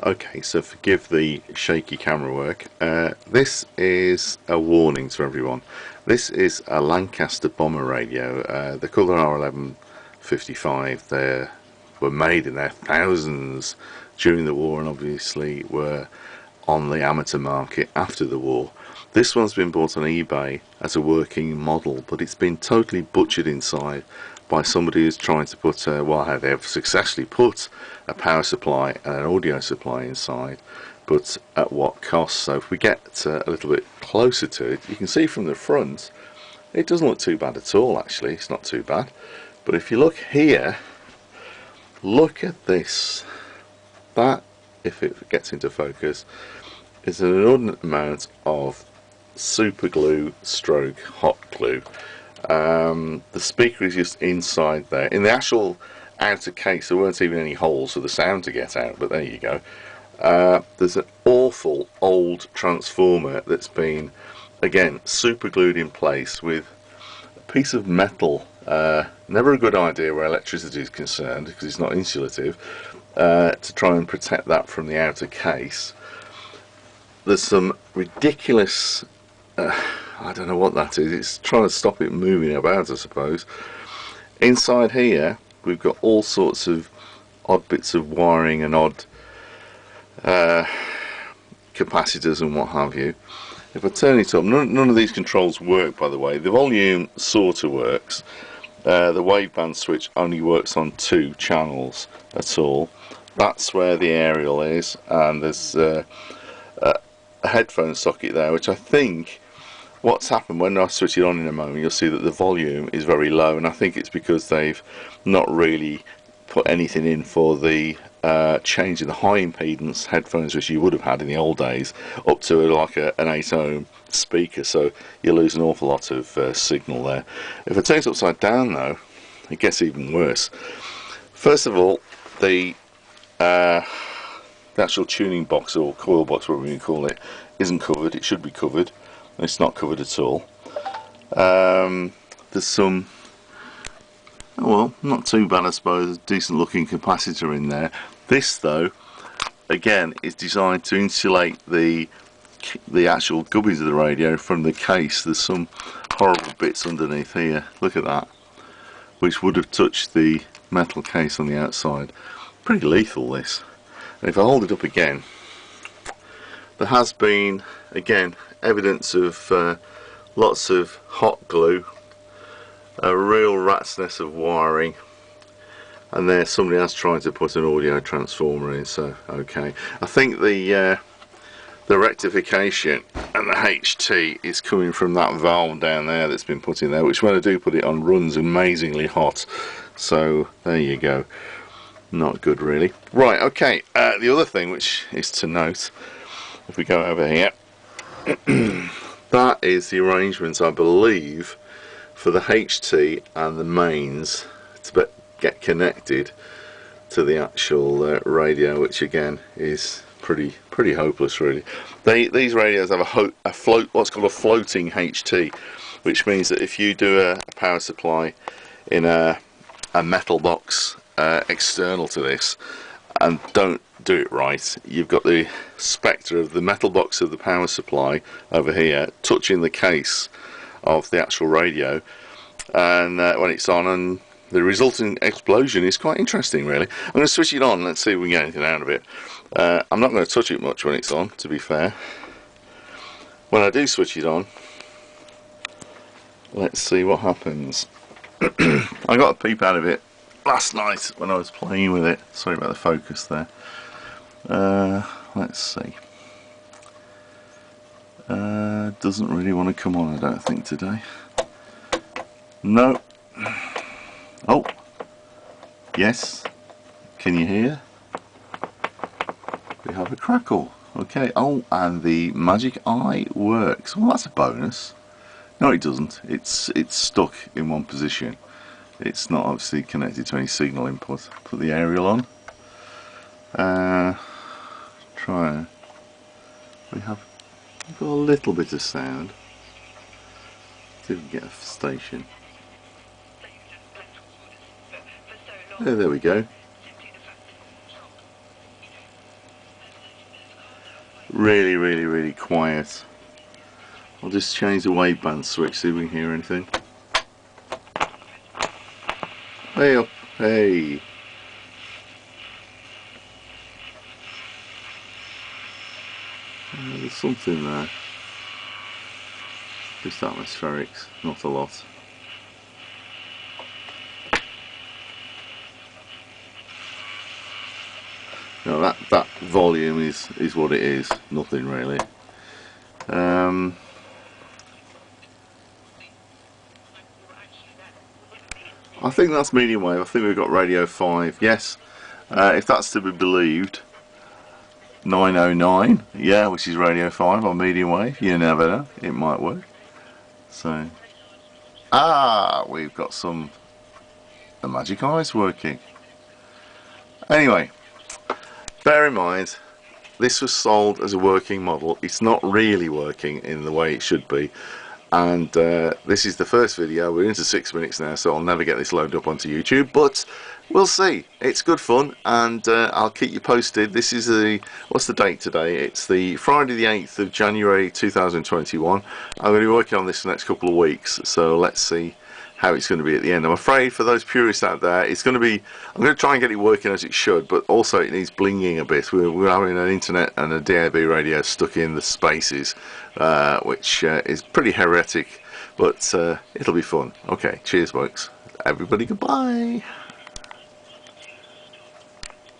Okay, so forgive the shaky camera work. This is a warning to everyone. This is a Lancaster bomber radio. They're called an R1155. They were made in their thousands during the war and obviously were on the amateur market after the war. This one's been bought on eBay as a working model, but it's been totally butchered inside by somebody who's trying to put, well, they have successfully put a power supply and an audio supply inside, but at what cost? So if we get a little bit closer to it, you can see from the front, it doesn't look too bad at all, actually. It's not too bad. But if you look here, look at this. That, if it gets into focus, is an inordinate amount of super glue stroke hot glue. The speaker is just inside there. In the actual outer case there weren't even any holes for the sound to get out, but there you go. There's an awful old transformer that's been, again, super glued in place with a piece of metal. Never a good idea where electricity is concerned because it's not insulative, to try and protect that from the outer case. There's some ridiculous, I don't know what that is, it's trying to stop it moving about, I suppose. Inside here we've got all sorts of odd bits of wiring and odd capacitors and what have you. If I turn it up, none of these controls work, by the way. The volume sort of works. The wideband switch only works on 2 channels at all. That's where the aerial is, and there's a headphone socket there, which I think what's happened, when I switch it on in a moment, you'll see that the volume is very low, and I think it's because they've not really put anything in for the change in the high impedance headphones which you would have had in the old days up to like an 8 ohm speaker, so you lose an awful lot of signal there. If I turn it upside down though, it gets even worse. First of all, the actual tuning box or coil box, whatever you call it, isn't covered. It should be covered. It's not covered at all. There's some, well, not too bad, I suppose, decent looking capacitor in there. This though, again, is designed to insulate the actual gubbies of the radio from the case. There's some horrible bits underneath here, look at that, which would have touched the metal case on the outside. Pretty lethal, this. And if I hold it up again, there has been, again, evidence of lots of hot glue, a real rat's nest of wiring, and there's somebody else trying to put an audio transformer in, so okay. I think the rectification and the HT is coming from that valve down there that's been put in there, which when I do put it on runs amazingly hot, so there you go. Not good really. Right, okay, the other thing which is to note, if we go over here, that is the arrangements, I believe, for the HT and the mains to get connected to the actual radio, which again is pretty hopeless really. These radios have what's called a floating HT, which means that if you do a power supply in a metal box external to this and don't do it right, you've got the spectre of the metal box of the power supply over here touching the case of the actual radio, and when it's on, and the resulting explosion is quite interesting really. I'm going to switch it on, let's see if we can get anything out of it. I'm not going to touch it much when it's on, to be fair. When I do switch it on, let's see what happens. I got a peep out of it last night when I was playing with it. Sorry about the focus there. Let's see. Doesn't really want to come on, I don't think, today. No. Oh. Yes. Can you hear? We have a crackle. Okay. Oh, and the magic eye works. Well, that's a bonus. No, it doesn't. It's stuck in one position. It's not obviously connected to any signal input. Put the aerial on. Try. We've got a little bit of sound. See if we can get a station. There we go. really, really, really quiet. I'll just change the wideband switch, see if we can hear anything. Hey up, hey. There's something there. Just atmospherics, not a lot. No, that volume is what it is, nothing really. I think that's medium wave. I think we've got radio 5. Yes, if that's to be believed. 909, yeah, which is radio 5 on medium wave. You never know, it might work. So, we've got the magic eyes working. Anyway, bear in mind, this was sold as a working model. It's not really working in the way it should be. And this is the first video. We're into 6 minutes now, so I'll never get this loaded up onto YouTube, but we'll see. It's good fun, and I'll keep you posted. This is what's the date today? It's the Friday the 8th of January 2021. I'm going to be working on this the next couple of weeks, so let's see how it's going to be at the end. I'm afraid for those purists out there, I'm going to try and get it working as it should, but also it needs blinging a bit. We're having an internet and a DAB radio stuck in the spaces, which is pretty heretic, but it'll be fun. Okay, cheers folks. Everybody goodbye.